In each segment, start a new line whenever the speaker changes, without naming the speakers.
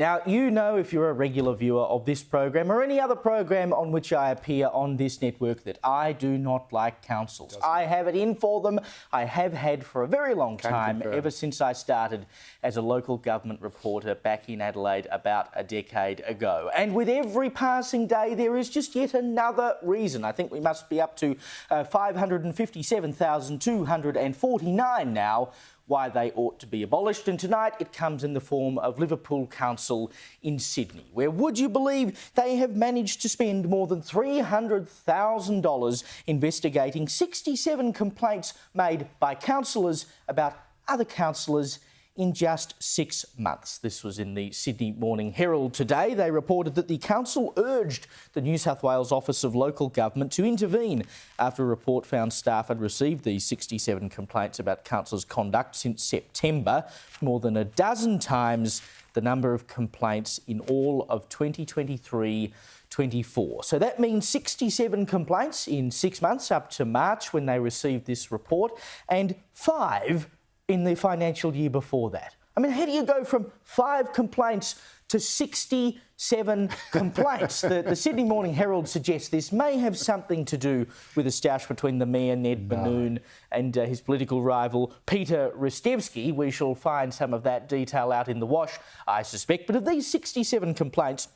Now, you know, if you're a regular viewer of this program or any other program on which I appear on this network, that I do not like councils. I have it in for them. I have had for a very long time, ever since I started as a local government reporter back in Adelaide about a decade ago. And with every passing day, there is just yet another reason. I think we must be up to 557,249 now why they ought to be abolished. And tonight it comes in the form of Liverpool Council in Sydney, where, would you believe, they have managed to spend more than $300,000 investigating 67 complaints made by councillors about other councillors in just 6 months. This was in the Sydney Morning Herald today. They reported that the council urged the New South Wales Office of Local Government to intervene after a report found staff had received these 67 complaints about councillors' conduct since September, more than a dozen times the number of complaints in all of 2023-24. So that means 67 complaints in 6 months up to March when they received this report, and 5 in the financial year before that. I mean, how do you go from 5 complaints to 67 complaints? The Sydney Morning Herald suggests this may have something to do with a stoush between the Mayor, Ned Manoon, and his political rival, Peter Ristevski. We shall find some of that detail out in the wash, I suspect. But of these 67 complaints,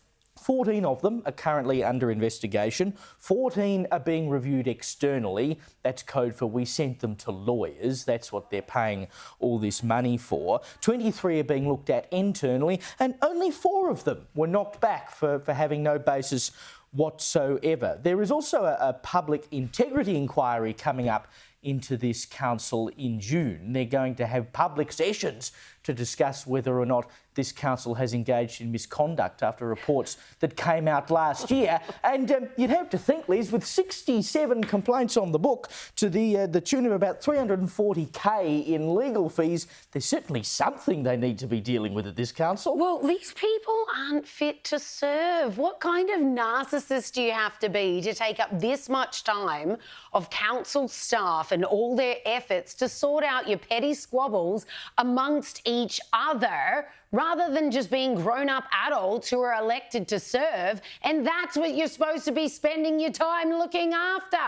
14 of them are currently under investigation. 14 are being reviewed externally. That's code for we sent them to lawyers. That's what they're paying all this money for. 23 are being looked at internally, and only 4 of them were knocked back for having no basis whatsoever. There is also a public integrity inquiry coming up into this council in June. They're going to have public sessions to discuss whether or not this council has engaged in misconduct after reports that came out last year. And you'd have to think, Liz, with 67 complaints on the book to the tune of about $340K in legal fees, there's certainly something they need to be dealing with at this council.
Well, these people aren't fit to serve. What kind of narcissist do you have to be to take up this much time of council staff and all their efforts to sort out your petty squabbles amongst each other, rather than just being grown-up adults who are elected to serve? And that's what you're supposed to be spending your time looking after.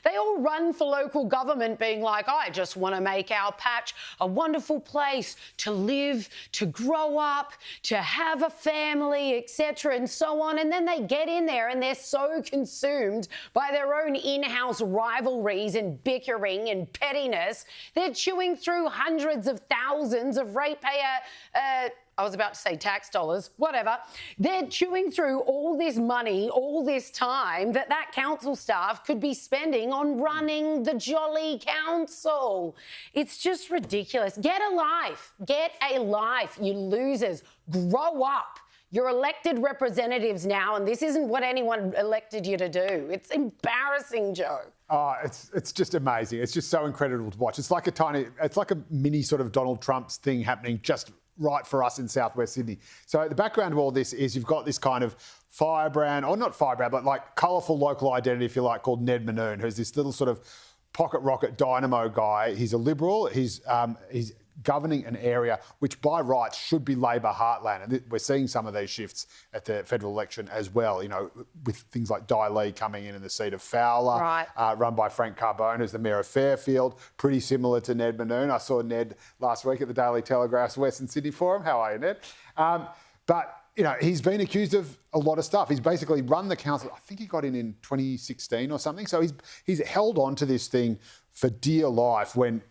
They all run for local government being like, I just want to make our patch a wonderful place to live, to grow up, to have a family, etc. and so on. And then they get in there and they're so consumed by their own in-house rivalries and bickering and pettiness, they're chewing through hundreds of thousands of ratepayer I was about to say tax dollars, whatever. They're chewing through all this money, all this time that council staff could be spending on running the jolly council. It's just ridiculous. Get a life. Get a life, you losers. Grow up. You're elected representatives now, and this isn't what anyone elected you to do. It's embarrassing, Joe.
Oh, it's just amazing. It's just so incredible to watch. It's like a mini sort of Donald Trump's thing happening just right for us in southwest Sydney. So the background of all this is you've got this kind of firebrand, or not firebrand, but like colourful local identity, if you like, called Ned Manoon, who's this little sort of pocket rocket dynamo guy. He's a Liberal. He's governing an area which by rights should be Labor heartland. And we're seeing some of these shifts at the federal election as well, you know, with things like Di Lee coming in the seat of Fowler, run by Frank Carbone, who's the Mayor of Fairfield, pretty similar to Ned Manoon. I saw Ned last week at the Daily Telegraph's Western Sydney Forum. How are you, Ned? But you know, he's been accused of a lot of stuff. He's basically run the council. I think he got in 2016 or something. So he's held on to this thing for dear life when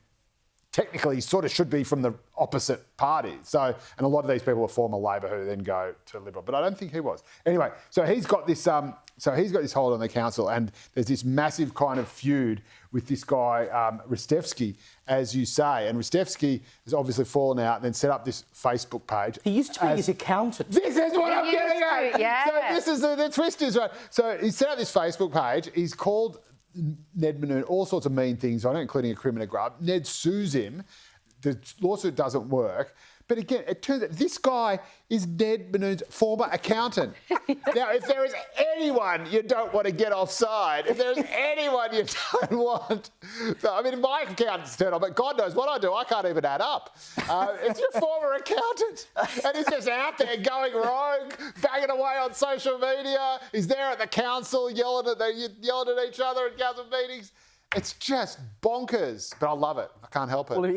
technically he sort of should be from the opposite party. So, and a lot of these people are former Labor who then go to Liberal, but I don't think he was. Anyway, so he's got this hold on the council, and there's this massive kind of feud with this guy, Ristevski, as you say. And Ristevski has obviously fallen out and then set up this Facebook page.
He used to be his accountant.
This is what I'm getting at.
Yeah.
So this is the twist is, right. So he set up this Facebook page. He's called Ned Manoon all sorts of mean things, including a criminal grab. Ned sues him. The lawsuit doesn't work. But again, it turns out this guy is Ned Mannoun's former accountant. Now, if there is anyone you don't want to get offside, if there is anyone you don't want... I mean, if my accountant's turned on, but God knows what I do, I can't even add up. It's your former accountant. And he's just out there going rogue, banging away on social media. He's there at the council yelling at each other at council meetings. It's just bonkers, but I love it. I can't help it.
Well,